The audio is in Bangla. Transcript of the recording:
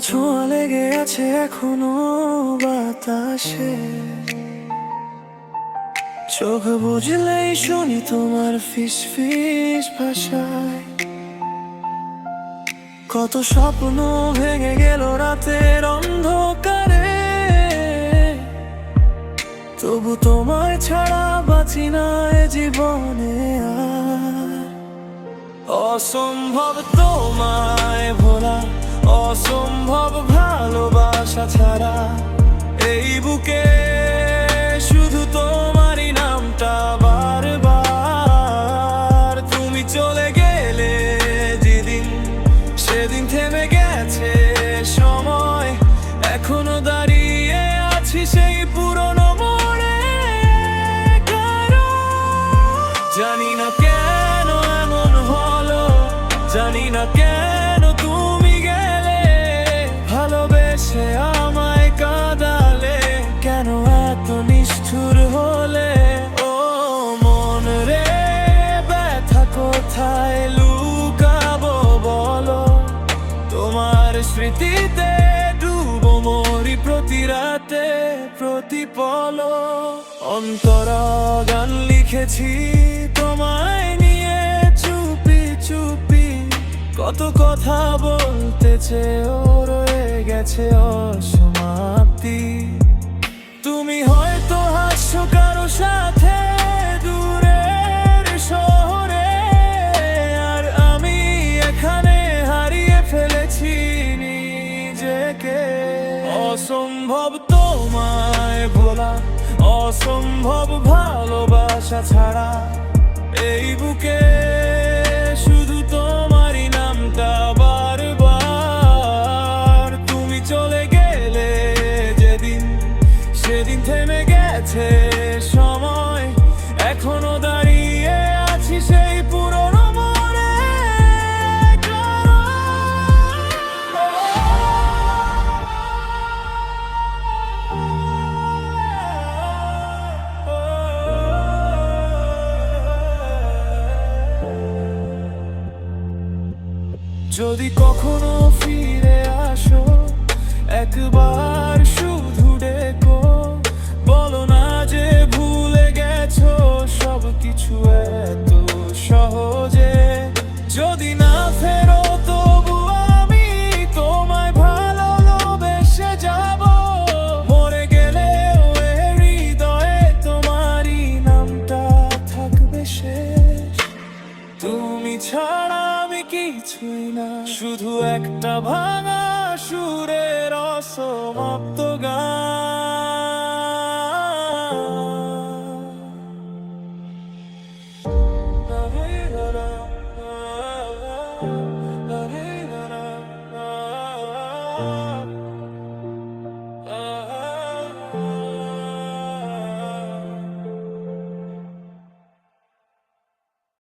ছোঁয়া লেগে আছে এখনো বাতাসে। চোখ বুঝলেই শুনি তোমার ফিস ফিস ভাষায়। কত স্বপ্ন ভেঙে গেল রাতের অন্ধকারে, তবু তোমায় ছাড়া বাঁচি না এ জীবনে আর। অসম্ভব তোমায় ভোলা, অসম্ভব ভালোবাসা ছাড়া। এই বুকে শুধু তোমারই নামটা বারবার। তুমি চলে গেলে যেদিন, সেদিন থেমে গেছে সময়। এখনো দাঁড়িয়ে আছি সেই পুরনো মোড়ে। জানি না কেন এমন হলো, জানি না কেন তুমি গেলে। ভালোবেসে আমায় কাঁদালে, কেন এত নিষ্ঠুর হলে? ও মন রে, ব্যথা কোথায় লুকাবো বলো? তোমার স্মৃতিতে ডুবো মরি প্রতি রাতে প্রতি পলো। অন্তরা গান লিখেছি তোমায় নিয়ে চুপি চুপি। কত কথা বলতে চেয়েও রয়ে গেছে অসমাপ্তি। তুমি হয়তো হাসছো কারো সাথে দূরের শহরে, আর আমি এখানে হারিয়ে ফেলেছি নিজেকে। অসম্ভব তোমায় ভোলা, অসম্ভব ভালোবাসা ছাড়া। এই বুকে শুধু তোমারই নামটা বারবার। তুমি চলে গেলে যেদিন, সেদিন থেমে গেছে সময়। এখনো দাঁড়িয়ে আছি সেই পুরনো মোড়ে। যদি কখনো ফিরে আসো, একবার শুধু ডেকো। বলো না যে ভুলে গেছো সব কিছু এত সহজে। যদি না ফেরো তবু আমি তোমায় ভালোবেসে যাব। মরে গেলেও এ হৃদয়ে তোমারই নামটা থাকবে শেষ। তুমি ছাড়া আমি কিছুই না, শুধু একটা ভাঙা সুরের অসমাপ্ত গান।